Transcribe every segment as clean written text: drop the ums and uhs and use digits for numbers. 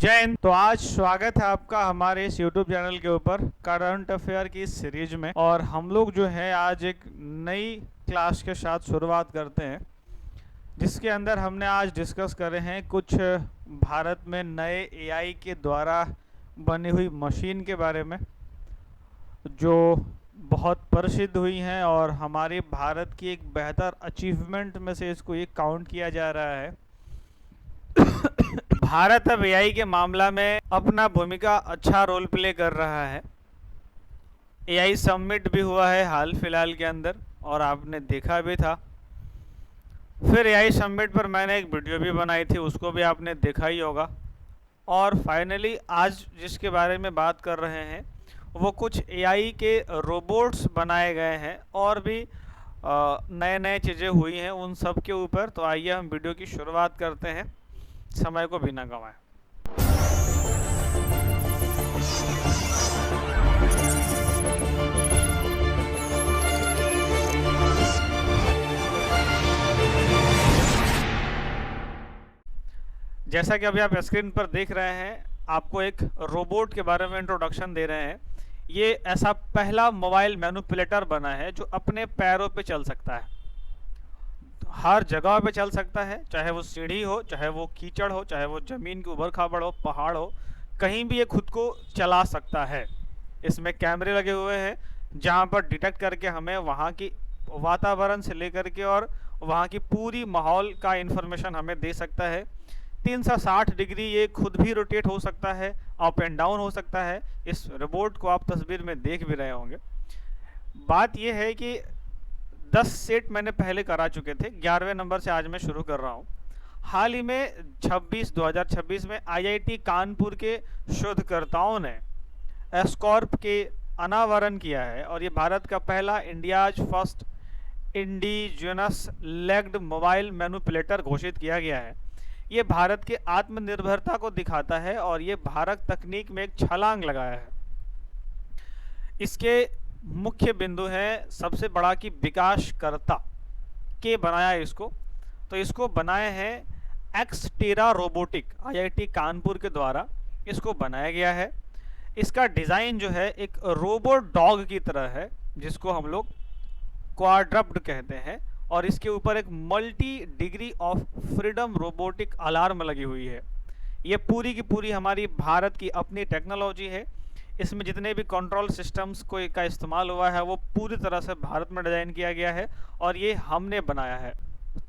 जय हिंद। तो आज स्वागत है आपका हमारे इस YouTube चैनल के ऊपर करंट अफेयर की सीरीज में। और हम लोग जो है आज एक नई क्लास के साथ शुरुआत करते हैं, जिसके अंदर हमने आज डिस्कस करे हैं कुछ भारत में नए AI के द्वारा बनी हुई मशीन के बारे में, जो बहुत प्रसिद्ध हुई हैं और हमारे भारत की एक बेहतर अचीवमेंट में से इसको ये काउंट किया जा रहा है। भारत अब AI के मामला में अपना भूमिका अच्छा रोल प्ले कर रहा है। AI समिट भी हुआ है हाल फिलहाल के अंदर और आपने देखा भी था। फिर AI समिट पर मैंने एक वीडियो भी बनाई थी, उसको भी आपने देखा ही होगा। और फाइनली आज जिसके बारे में बात कर रहे हैं वो कुछ AI के रोबोट्स बनाए गए हैं और भी नए नए चीज़ें हुई हैं उन सब के ऊपर। तो आइए हम वीडियो की शुरुआत करते हैं समय को बिना गंवाए। जैसा कि अभी आप स्क्रीन पर देख रहे हैं, आपको एक रोबोट के बारे में इंट्रोडक्शन दे रहे हैं। ये ऐसा पहला मोबाइल मैनिपुलेटर बना है जो अपने पैरों पे चल सकता है, हर जगह पे चल सकता है, चाहे वो सीढ़ी हो, चाहे वो कीचड़ हो, चाहे वो ज़मीन के ऊबड़ खाबड़ हो, पहाड़ हो, कहीं भी ये खुद को चला सकता है। इसमें कैमरे लगे हुए हैं जहाँ पर डिटेक्ट करके हमें वहाँ की वातावरण से लेकर के और वहाँ की पूरी माहौल का इन्फॉर्मेशन हमें दे सकता है। 360 डिग्री ये खुद भी रोटेट हो सकता है, अप एंड डाउन हो सकता है। इस रोबोट को आप तस्वीर में देख भी रहे होंगे। बात यह है कि 10 सेट मैंने पहले करा चुके थे, 11वें नंबर से आज मैं शुरू कर रहा हूँ। हाल ही में 2026 में IIT कानपुर के शोधकर्ताओं ने एस्कॉर्प के अनावरण किया है और ये भारत का पहला India's first indigenous legged mobile manipulator घोषित किया गया है। ये भारत के आत्मनिर्भरता को दिखाता है और ये भारत तकनीक में एक छलांग लगाया है। इसके मुख्य बिंदु है सबसे बड़ा कि विकासकर्ता के बनाया इसको, तो इसको बनाए हैं एक्सटेरा रोबोटिक, IIT कानपुर के द्वारा इसको बनाया गया है। इसका डिज़ाइन जो है एक रोबोट डॉग की तरह है, जिसको हम लोग क्वाड्रप्ड कहते हैं, और इसके ऊपर एक multi degree of freedom robotic alarm लगी हुई है। ये पूरी की पूरी हमारी भारत की अपनी टेक्नोलॉजी है। इसमें जितने भी कंट्रोल सिस्टम्स को का इस्तेमाल हुआ है वो पूरी तरह से भारत में डिज़ाइन किया गया है और ये हमने बनाया है।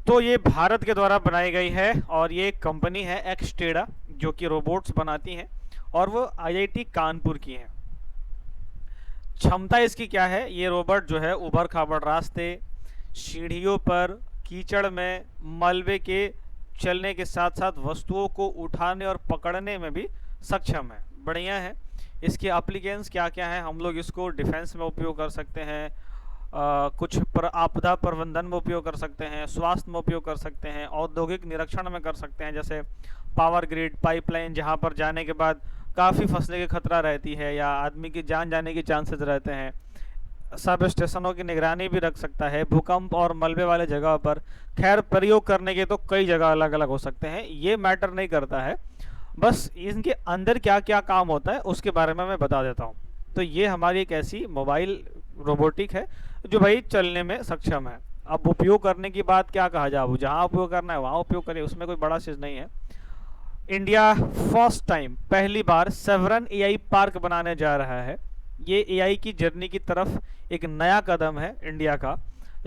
तो ये भारत के द्वारा बनाई गई है और ये एक कंपनी है एक्सटेरा जो कि रोबोट्स बनाती हैं और वो IIT कानपुर की हैं। क्षमता इसकी क्या है? ये रोबोट जो है उबड़ खाबड़ रास्ते, सीढ़ियों पर, कीचड़ में, मलबे के चलने के साथ साथ वस्तुओं को उठाने और पकड़ने में भी सक्षम है। बढ़िया है। इसके एप्लीकेशंस क्या क्या हैं? हम लोग इसको डिफेंस में उपयोग कर सकते हैं, कुछ आपदा प्रबंधन में उपयोग कर सकते हैं, स्वास्थ्य में उपयोग कर सकते हैं, औद्योगिक निरीक्षण में कर सकते हैं, जैसे पावर ग्रिड, पाइपलाइन, जहाँ पर जाने के बाद काफ़ी फंसने की खतरा रहती है या आदमी की जान जाने के चांसेस रहते हैं। सब स्टेशनों की निगरानी भी रख सकता है, भूकंप और मलबे वाले जगह पर। खैर, प्रयोग करने के तो कई जगह अलग अलग हो सकते हैं, ये मैटर नहीं करता है। बस इनके अंदर क्या क्या काम होता है उसके बारे में मैं बता देता हूँ। तो ये हमारी एक ऐसी मोबाइल रोबोटिक है जो भाई चलने में सक्षम है। अब उपयोग करने की बात क्या कहा जाए, जहाँ उपयोग करना है वहाँ उपयोग करिए, उसमें कोई बड़ा चीज़ नहीं है। इंडिया फर्स्ट टाइम, पहली बार सेवरन AI पार्क बनाने जा रहा है। ये AI की जर्नी की तरफ एक नया कदम है इंडिया का,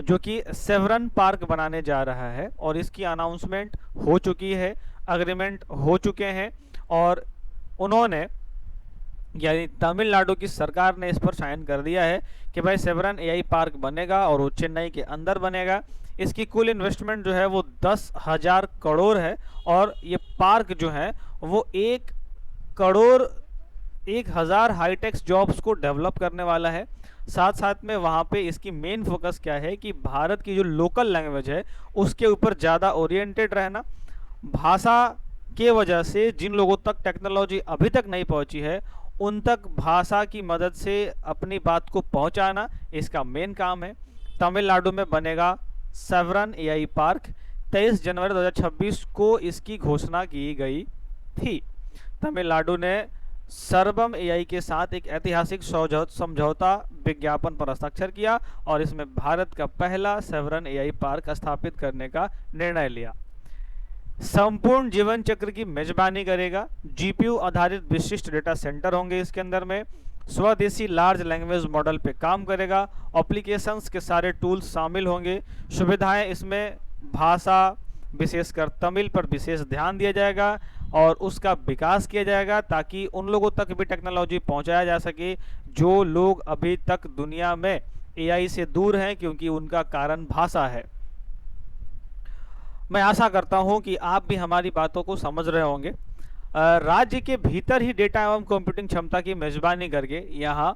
जो कि सेवरन पार्क बनाने जा रहा है और इसकी अनाउंसमेंट हो चुकी है, एग्रीमेंट हो चुके हैं और उन्होंने यानी तमिलनाडु की सरकार ने इस पर साइन कर दिया है कि भाई सेवरन AI पार्क बनेगा और वो चेन्नई के अंदर बनेगा। इसकी कुल इन्वेस्टमेंट जो है वो 10,000 करोड़ है और ये पार्क जो है वो 1,000 हाईटेक्स जॉब्स को डेवलप करने वाला है। साथ साथ में वहाँ पे इसकी मेन फोकस क्या है कि भारत की जो लोकल लैंग्वेज है उसके ऊपर ज़्यादा ओरिएंटेड रहना, भाषा के वजह से जिन लोगों तक टेक्नोलॉजी अभी तक नहीं पहुँची है उन तक भाषा की मदद से अपनी बात को पहुँचाना इसका मेन काम है। तमिलनाडु में बनेगा सेवरन AI पार्क। 23 जनवरी 2026 को इसकी घोषणा की गई थी। तमिलनाडु ने सर्वम एआई के साथ एक ऐतिहासिक समझौता विज्ञापन पर हस्ताक्षर किया और इसमें भारत का पहला सेवरन एआई पार्क स्थापित करने का निर्णय लिया। संपूर्ण जीवन चक्र की मेजबानी करेगा। जीपीयू आधारित विशिष्ट डेटा सेंटर होंगे इसके अंदर में। स्वदेशी लार्ज लैंग्वेज मॉडल पे काम करेगा। एप्लीकेशंस के सारे टूल्स शामिल होंगे। सुविधाएं इसमें भाषा विशेषकर तमिल पर विशेष ध्यान दिया जाएगा और उसका विकास किया जाएगा ताकि उन लोगों तक भी टेक्नोलॉजी पहुंचाया जा सके जो लोग अभी तक दुनिया में एआई से दूर हैं, क्योंकि उनका कारण भाषा है। मैं आशा करता हूं कि आप भी हमारी बातों को समझ रहे होंगे। राज्य के भीतर ही डेटा एवं कंप्यूटिंग क्षमता की मेजबानी करके यहाँ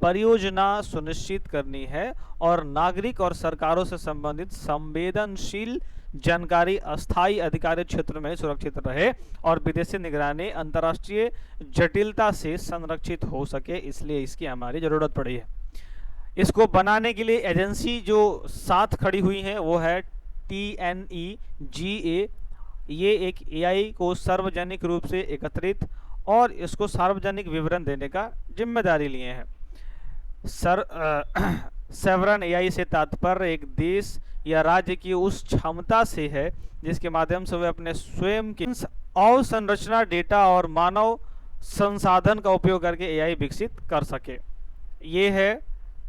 परियोजना सुनिश्चित करनी है और नागरिक और सरकारों से संबंधित संवेदनशील जानकारी अस्थायी अधिकारित क्षेत्र में सुरक्षित रहे और विदेशी निगरानी अंतर्राष्ट्रीय जटिलता से संरक्षित हो सके, इसलिए इसकी हमारी जरूरत पड़ी है। इसको बनाने के लिए एजेंसी जो साथ खड़ी हुई है वो है TNEGA। ये एक एआई को सार्वजनिक रूप से एकत्रित और इसको सार्वजनिक विवरण देने का जिम्मेदारी लिए हैं। सेवरन एआई से तात्पर्य एक देश या राज्य की उस क्षमता से है जिसके माध्यम से वे अपने स्वयं की अवसंरचना डेटा और मानव संसाधन का उपयोग करके एआई विकसित कर सके। ये है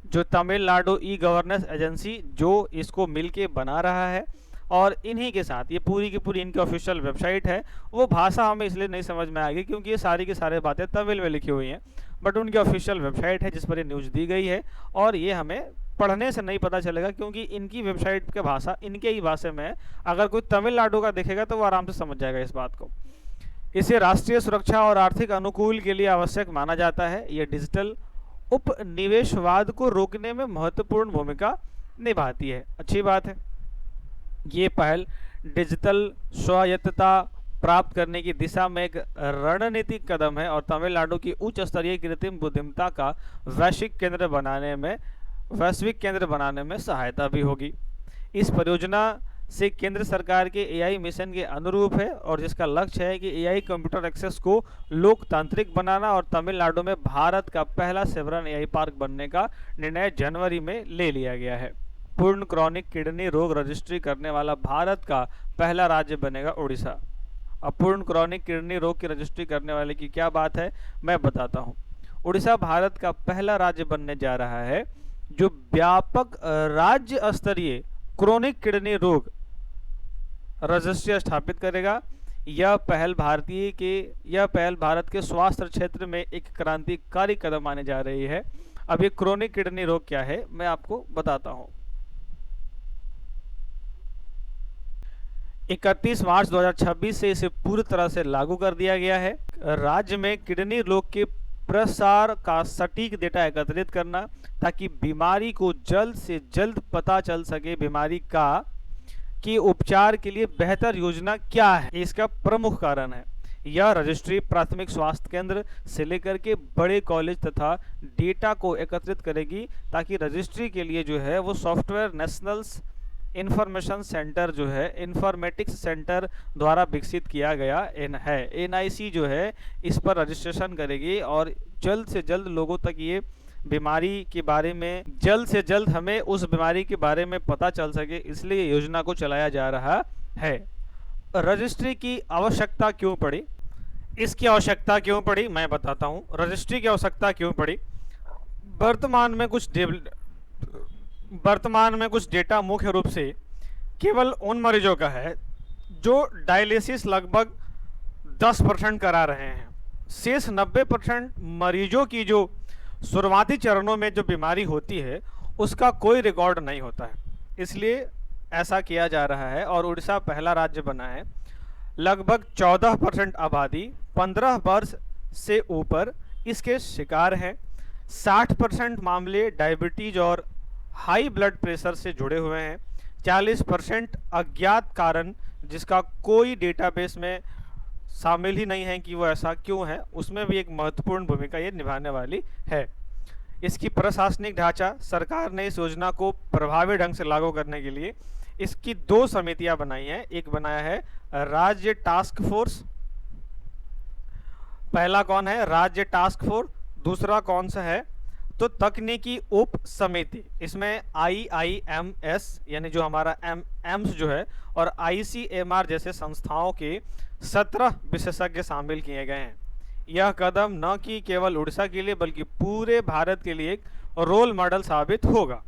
जो तमिलनाडु ई गवर्नेंस एजेंसी जो इसको मिलके बना रहा है और इन्हीं के साथ ये पूरी की पूरी इनकी ऑफिशियल वेबसाइट है। वो भाषा हमें इसलिए नहीं समझ में आएगी क्योंकि ये सारी की सारी बातें तमिल में लिखी हुई हैं, बट उनकी ऑफिशियल वेबसाइट है जिस पर ये न्यूज़ दी गई है और ये हमें पढ़ने से नहीं पता चलेगा क्योंकि इनकी वेबसाइट की भाषा इनके ही भाषा में है। अगर कोई तमिलनाडु का देखेगा तो वो आराम से समझ जाएगा इस बात को। इसे राष्ट्रीय सुरक्षा और आर्थिक अनुकूल के लिए आवश्यक माना जाता है। ये डिजिटल उपनिवेशवाद को रोकने में महत्वपूर्ण भूमिका निभाती है। अच्छी बात है। ये पहल डिजिटल स्वायत्तता प्राप्त करने की दिशा में एक रणनीतिक कदम है और तमिलनाडु की उच्च स्तरीय कृत्रिम बुद्धिमत्ता का वैश्विक केंद्र बनाने में सहायता भी होगी। इस परियोजना से केंद्र सरकार के एआई मिशन के अनुरूप है और जिसका लक्ष्य है कि एआई कंप्यूटर एक्सेस को लोकतांत्रिक बनाना और तमिलनाडु में भारत का पहला सेवरन एआई पार्क बनने का निर्णय जनवरी में ले लिया गया है। पूर्ण क्रॉनिक किडनी रोग रजिस्ट्री करने वाला भारत का पहला राज्य बनेगा उड़ीसा। अब पूर्ण क्रॉनिक किडनी रोग की रजिस्ट्री करने वाले की क्या बात है मैं बताता हूँ। उड़ीसा भारत का पहला राज्य बनने जा रहा है जो व्यापक राज्य स्तरीय क्रोनिक किडनी रोग रजिस्ट्री स्थापित करेगा। यह पहल भारत के स्वास्थ्य क्षेत्र में एक क्रांतिकारी कदम माने जा रही है। अब ये क्रोनिक किडनी रोग क्या है मैं आपको बताता हूँ। 31 मार्च 2026 से इसे पूरी तरह से लागू कर दिया गया है। राज्य में किडनी रोग के प्रसार का सटीक डेटा एकत्रित करना ताकि बीमारी को जल्द से जल्द पता चल सके। बीमारी की उपचार के लिए बेहतर योजना क्या है इसका प्रमुख कारण है। यह रजिस्ट्री प्राथमिक स्वास्थ्य केंद्र से लेकर के बड़े कॉलेज तथा डेटा को एकत्रित करेगी ताकि रजिस्ट्री के लिए जो है वो सॉफ्टवेयर नेशनल इंफॉर्मेशन सेंटर जो है इंफॉर्मेटिक्स सेंटर द्वारा विकसित किया गया है। एनआईसी जो है इस पर रजिस्ट्रेशन करेगी और जल्द से जल्द लोगों तक ये बीमारी के बारे में जल्द से जल्द हमें उस बीमारी के बारे में पता चल सके, इसलिए योजना को चलाया जा रहा है। रजिस्ट्री की आवश्यकता क्यों पड़ी? इसकी आवश्यकता क्यों पड़ी मैं बताता हूँ। रजिस्ट्री की आवश्यकता क्यों पड़ी? वर्तमान में कुछ डेटा मुख्य रूप से केवल उन मरीजों का है जो डायलिसिस लगभग 10% करा रहे हैं। शेष 90% मरीजों की जो शुरुआती चरणों में जो बीमारी होती है उसका कोई रिकॉर्ड नहीं होता है, इसलिए ऐसा किया जा रहा है। और उड़ीसा पहला राज्य बना है। लगभग 14% आबादी 15 वर्ष से ऊपर इसके शिकार हैं। 60% मामले डायबिटीज और हाई ब्लड प्रेशर से जुड़े हुए हैं। 40% अज्ञात कारण जिसका कोई डेटाबेस में शामिल ही नहीं है कि वो ऐसा क्यों है, उसमें भी एक महत्वपूर्ण भूमिका ये निभाने वाली है। इसकी प्रशासनिक ढांचा सरकार ने इस योजना को प्रभावी ढंग से लागू करने के लिए इसकी 2 समितियां बनाई हैं। एक बनाया है राज्य टास्क फोर्स पहला कौन है? राज्य टास्क फोर्स। दूसरा कौन सा है? तो तकनीकी उप समिति। इसमें IIMS यानी जो हमारा एम्स जो है और ICMR जैसे संस्थाओं के 17 विशेषज्ञ शामिल किए गए हैं। यह कदम न कि केवल उड़ीसा के लिए बल्कि पूरे भारत के लिए एक रोल मॉडल साबित होगा,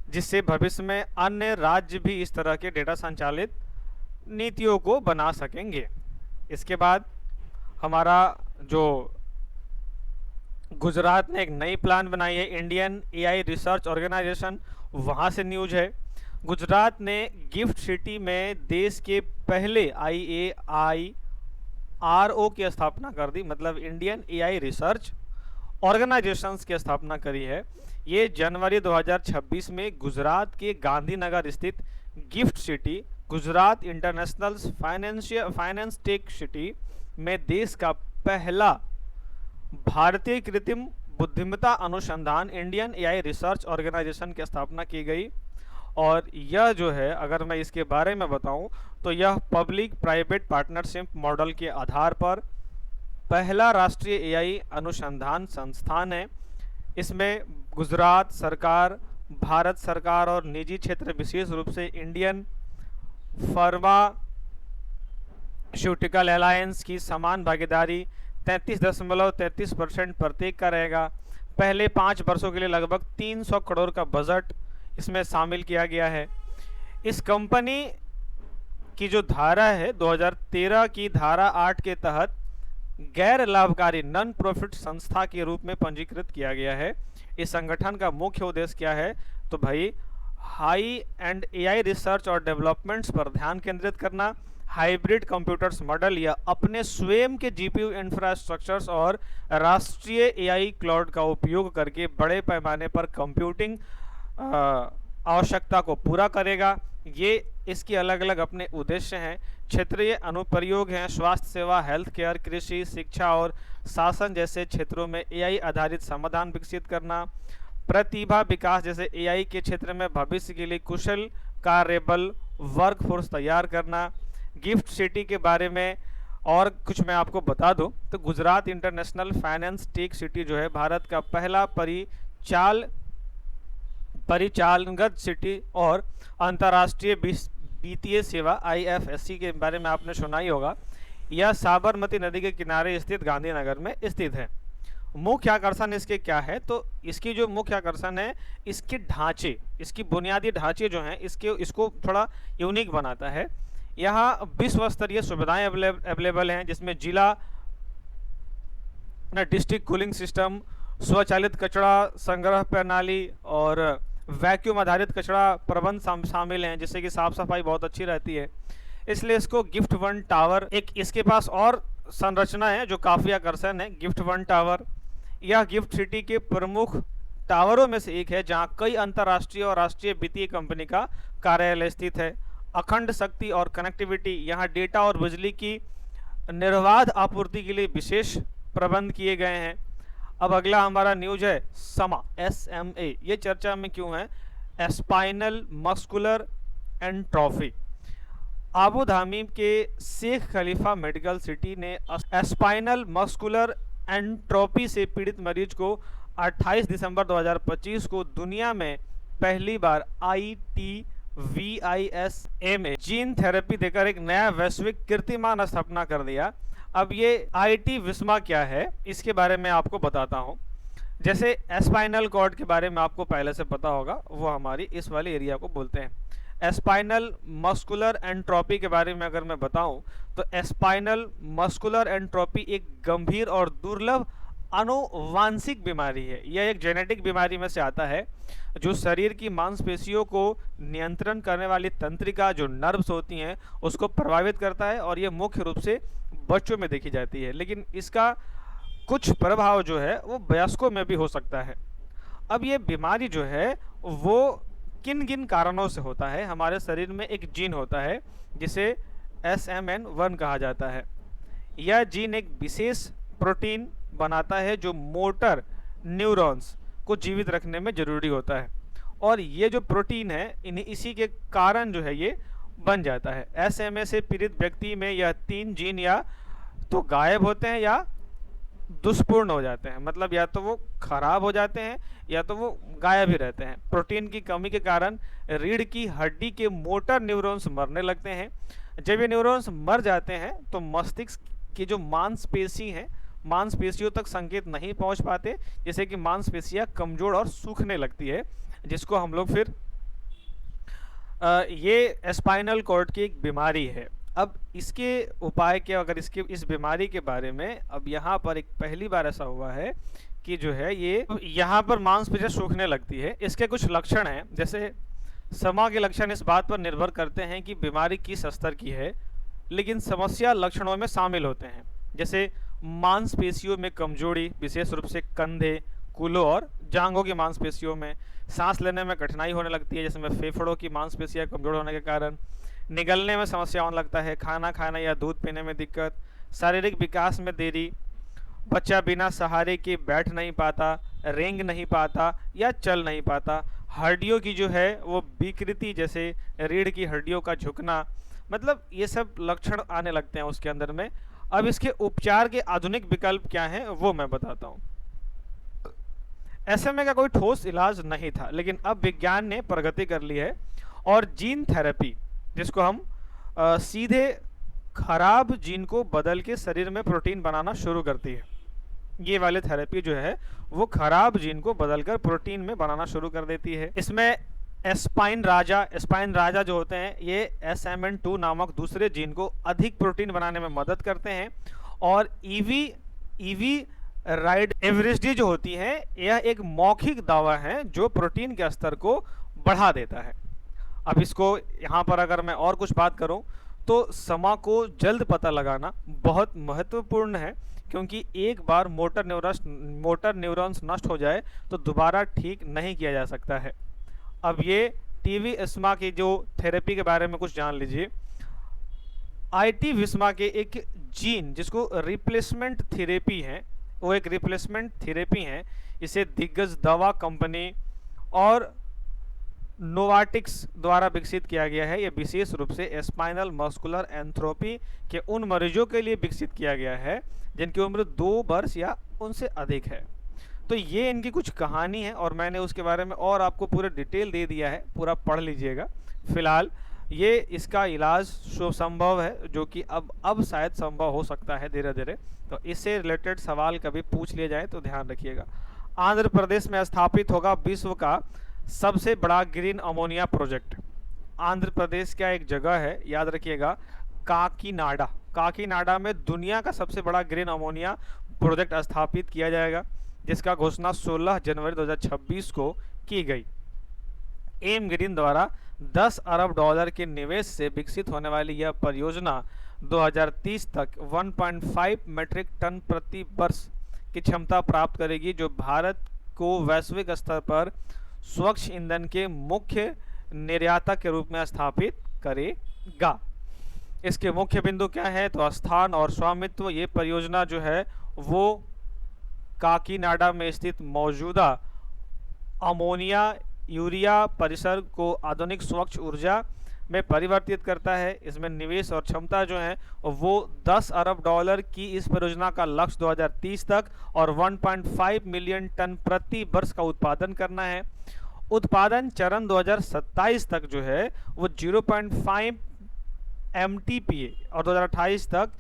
जिससे भविष्य में अन्य राज्य भी इस तरह के डेटा संचालित नीतियों को बना सकेंगे। इसके बाद हमारा जो गुजरात ने एक नई प्लान बनाई है, इंडियन AI रिसर्च ऑर्गेनाइजेशन, वहाँ से न्यूज है। गुजरात ने गिफ्ट सिटी में देश के पहले IAIRO की स्थापना कर दी, मतलब इंडियन AI रिसर्च ऑर्गेनाइजेशंस की स्थापना करी है। ये जनवरी 2026 में गुजरात के गांधीनगर स्थित gift city Gujarat international finance tech city में देश का पहला भारतीय कृत्रिम बुद्धिमत्ता अनुसंधान इंडियन AI रिसर्च ऑर्गेनाइजेशन की स्थापना की गई। और यह जो है, अगर मैं इसके बारे में बताऊं तो यह पब्लिक प्राइवेट पार्टनरशिप मॉडल के आधार पर पहला राष्ट्रीय AI अनुसंधान संस्थान है। इसमें गुजरात सरकार, भारत सरकार और निजी क्षेत्र, विशेष रूप से इंडियन फार्मास्यूटिकल अलायंस की समान भागीदारी 33.33% प्रत्येक का रहेगा। पहले 5 वर्षों के लिए लगभग 300 करोड़ का बजट इसमें शामिल किया गया है। इस कंपनी की जो धारा है 2013 की धारा 8 के तहत गैर लाभकारी नॉन प्रॉफिट संस्था के रूप में पंजीकृत किया गया है। इस संगठन का मुख्य उद्देश्य क्या है? तो भाई हाई एंड AI रिसर्च और डेवलपमेंट्स पर ध्यान केंद्रित करना, हाइब्रिड कंप्यूटर्स मॉडल या अपने स्वयं के GPU इंफ्रास्ट्रक्चर्स और राष्ट्रीय AI क्लाउड का उपयोग करके बड़े पैमाने पर कंप्यूटिंग आवश्यकता को पूरा करेगा। ये इसके अलग अलग अपने उद्देश्य हैं। क्षेत्रीय अनुप्रयोग हैं, स्वास्थ्य सेवा, हेल्थ केयर, कृषि, शिक्षा और शासन जैसे क्षेत्रों में AI आधारित समाधान विकसित करना, प्रतिभा विकास जैसे AI के क्षेत्र में भविष्य के लिए कुशल कार्यबल वर्कफोर्स तैयार करना। गिफ्ट सिटी के बारे में और कुछ मैं आपको बता दूं तो Gujarat international finance tech city जो है भारत का पहला परिचालनगत सिटी और अंतर्राष्ट्रीय वित्तीय सेवा IFSC के बारे में आपने सुना ही होगा। यह साबरमती नदी के किनारे स्थित गांधीनगर में स्थित है। मुख्य आकर्षण इसके क्या है? तो इसकी जो मुख्य आकर्षण है, इसके ढांचे, इसकी बुनियादी ढांचे जो हैं इसको थोड़ा यूनिक बनाता है। यहाँ विश्व स्तरीय सुविधाएं अवेलेबल हैं, जिसमें जिला डिस्ट्रिक्ट कूलिंग सिस्टम, स्वचालित कचरा संग्रह प्रणाली और वैक्यूम आधारित कचरा प्रबंध शामिल हैं, जिससे कि साफ सफाई बहुत अच्छी रहती है। इसलिए इसको गिफ्ट वन टावर, एक इसके पास और संरचना है जो काफ़ी आकर्षण है, गिफ्ट वन टावर। यह गिफ्ट सिटी के प्रमुख टावरों में से एक है जहां कई अंतर्राष्ट्रीय और राष्ट्रीय वित्तीय कंपनी का कार्यालय स्थित है। अखंड शक्ति और कनेक्टिविटी, यहाँ डेटा और बिजली की निर्बाध आपूर्ति के लिए विशेष प्रबंध किए गए हैं। अब अगला हमारा न्यूज है SMA। ये चर्चा में क्यों है? Spinal muscular atrophy. Abu Dhabi के शेख खलीफा मेडिकल सिटी ने स्पाइनल मस्कुलर एंट्रोपी से पीड़ित मरीज को 28 दिसंबर 2025 को दुनिया में पहली बार ITVISA में जीन थेरेपी देकर एक नया वैश्विक कीर्तिमान स्थापना कर दिया। अब ये IT विस्मा क्या है, इसके बारे में आपको बताता हूँ। जैसे स्पाइनल कॉर्ड के बारे में आपको पहले से पता होगा, वो हमारी इस वाले एरिया को बोलते हैं। स्पाइनल मस्कुलर एंट्रोपी के बारे में अगर मैं बताऊं तो स्पाइनल मस्कुलर एंट्रोपी एक गंभीर और दुर्लभ आनुवांशिक बीमारी है। यह एक जेनेटिक बीमारी में से आता है जो शरीर की मांसपेशियों को नियंत्रण करने वाली तंत्रिका जो नर्व्स होती हैं उसको प्रभावित करता है, और यह मुख्य रूप से बच्चों में देखी जाती है, लेकिन इसका कुछ प्रभाव जो है वो वयस्कों में भी हो सकता है। अब ये बीमारी जो है वो किन किन कारणों से होता है? हमारे शरीर में एक जीन होता है जिसे SMN1 कहा जाता है। यह जीन एक विशेष प्रोटीन बनाता है जो मोटर न्यूरॉन्स को जीवित रखने में जरूरी होता है, और ये जो प्रोटीन है इसी के कारण जो है ये बन जाता है। SMA से पीड़ित व्यक्ति में यह 3 जीन या तो गायब होते हैं या दुष्पूर्ण हो जाते हैं, मतलब या तो वो खराब हो जाते हैं या तो वो गायब ही रहते हैं। प्रोटीन की कमी के कारण रीढ़ की हड्डी के मोटर न्यूरॉन्स मरने लगते हैं। जब ये न्यूरॉन्स मर जाते हैं तो मस्तिष्क की जो मांसपेशी हैं, मांसपेशियों तक संकेत नहीं पहुंच पाते, जैसे कि मांसपेशियां कमजोर और सूखने लगती है, जिसको हम लोग फिर ये स्पाइनल कॉर्ड की एक बीमारी है। अब इसके उपाय क्या, अगर इसके इस बीमारी के बारे में, अब यहाँ पर एक पहली बार ऐसा हुआ है कि जो है ये यहाँ पर मांसपेशियां सूखने लगती है। इसके कुछ लक्षण हैं, जैसे समा के लक्षण इस बात पर निर्भर करते हैं कि बीमारी किस स्तर की है, लेकिन समस्या लक्षणों में शामिल होते हैं, जैसे मांसपेशियों में कमजोरी, विशेष रूप से कंधे, कूल्हों और जांघों की मांसपेशियों में। सांस लेने में कठिनाई होने लगती है, जिसमें फेफड़ों की मांसपेशियां कमजोर होने के कारण। निगलने में समस्या होने लगता है, खाना खाने या दूध पीने में दिक्कत, शारीरिक विकास में देरी, बच्चा बिना सहारे के बैठ नहीं पाता, रेंग नहीं पाता या चल नहीं पाता, हड्डियों की जो है वो विकृति, जैसे रीढ़ की हड्डियों का झुकना, मतलब ये सब लक्षण आने लगते हैं उसके अंदर में। अब इसके उपचार के आधुनिक विकल्प क्या हैं वो मैं बताता हूँ। SMA का कोई ठोस इलाज नहीं था, लेकिन अब विज्ञान ने प्रगति कर ली है और जीन थेरेपी, जिसको हम सीधे खराब जीन को बदल के शरीर में प्रोटीन बनाना शुरू करती है। ये वाली थेरेपी जो है वो खराब जीन को बदलकर प्रोटीन में बनाना शुरू कर देती है। इसमें स्पाइन राजा जो होते हैं ये SMN2 नामक दूसरे जीन को अधिक प्रोटीन बनाने में मदद करते हैं, और ईवी राइड एवरेस्डी जो होती है यह एक मौखिक दवा है जो प्रोटीन के स्तर को बढ़ा देता है। अब इसको यहाँ पर अगर मैं और कुछ बात करूँ तो समा को जल्द पता लगाना बहुत महत्वपूर्ण है, क्योंकि एक बार मोटर न्यूरॉन्स नष्ट हो जाए तो दोबारा ठीक नहीं किया जा सकता है। अब ये टीवी एस्मा की जो थेरेपी के बारे में कुछ जान लीजिए। IT विस्मा के एक जीन जिसको रिप्लेसमेंट थेरेपी है, वो एक रिप्लेसमेंट थेरेपी है, इसे दिग्गज दवा कंपनी और नोवाटिक्स द्वारा विकसित किया गया है। यह विशेष रूप से स्पाइनल मस्कुलर एंथ्रोपी के उन मरीजों के लिए विकसित किया गया है जिनकी उम्र 2 वर्ष या उनसे अधिक है। तो ये इनकी कुछ कहानी है और मैंने उसके बारे में और आपको पूरा डिटेल दे दिया है, पूरा पढ़ लीजिएगा। फिलहाल ये इसका इलाज संभव है, जो कि अब शायद संभव हो सकता है धीरे धीरे। तो इससे रिलेटेड सवाल कभी पूछ लिए जाए तो ध्यान रखिएगा। आंध्र प्रदेश में स्थापित होगा विश्व का सबसे बड़ा green ammonia project. Andhra Pradesh का एक जगह है, याद रखिएगा, काकीनाडा में दुनिया का सबसे बड़ा ग्रीन अमोनिया प्रोजेक्ट स्थापित किया जाएगा, जिसका घोषणा 16 जनवरी 2026 को की गई। एम ग्रीन द्वारा 10 अरब डॉलर के निवेश से विकसित होने वाली यह परियोजना 2030 तक 1.5 मीट्रिक टन प्रति वर्ष की क्षमता प्राप्त करेगी, जो भारत को वैश्विक स्तर पर स्वच्छ ईंधन के मुख्य निर्यातक के रूप में स्थापित करेगा। इसके मुख्य बिंदु क्या है, तो स्थान और स्वामित्व। ये परियोजना जो है वो काकीनाडा में स्थित मौजूदा अमोनिया यूरिया परिसर को आधुनिक स्वच्छ ऊर्जा में परिवर्तित करता है। इसमें निवेश और क्षमता जो है वो 10 अरब डॉलर की इस परियोजना का लक्ष्य 2030 तक और 1.5 मिलियन टन प्रति वर्ष का उत्पादन करना है। उत्पादन चरण 2027 तक जो है वो 0.5 MTPA और 2028 तक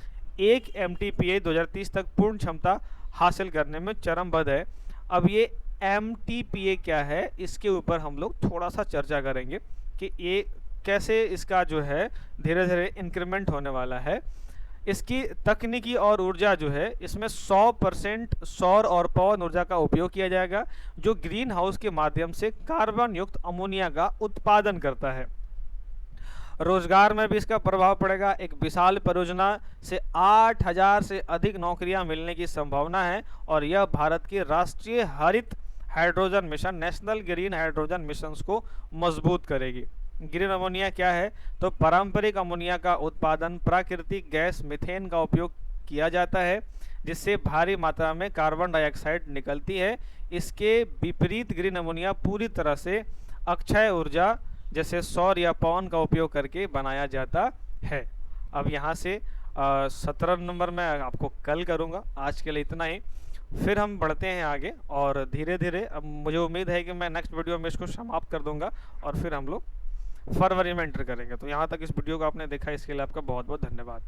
1 MTPA 2030 तक पूर्ण क्षमता हासिल करने में चरणबद्ध है। अब ये MTPA क्या है, इसके ऊपर हम लोग थोड़ा सा चर्चा करेंगे कि ये कैसे इसका जो है धीरे धीरे इंक्रीमेंट होने वाला है। इसकी तकनीकी और ऊर्जा जो है इसमें 100% सौर और पवन ऊर्जा का उपयोग किया जाएगा, जो ग्रीन हाउस के माध्यम से कार्बन युक्त अमोनिया का उत्पादन करता है। रोजगार में भी इसका प्रभाव पड़ेगा। एक विशाल परियोजना से 8000 से अधिक नौकरियां मिलने की संभावना है और यह भारत के राष्ट्रीय हरित hydrogen mission, national green hydrogen mission को मजबूत करेगी। ग्रीन अमोनिया क्या है, तो पारंपरिक अमोनिया का उत्पादन प्राकृतिक गैस मीथेन का उपयोग किया जाता है, जिससे भारी मात्रा में कार्बन डाइऑक्साइड निकलती है। इसके विपरीत ग्रीन अमोनिया पूरी तरह से अक्षय ऊर्जा जैसे सौर या पवन का उपयोग करके बनाया जाता है। अब यहाँ से 17 नंबर मैं आपको कल करूँगा। आज के लिए इतना ही, फिर हम बढ़ते हैं आगे और धीरे धीरे अब मुझे उम्मीद है कि मैं नेक्स्ट वीडियो में इसको समाप्त कर दूंगा और फिर हम लोग फरवरी में एंटर करेंगे। तो यहाँ तक इस वीडियो को आपने देखा, इसके लिए आपका बहुत बहुत धन्यवाद।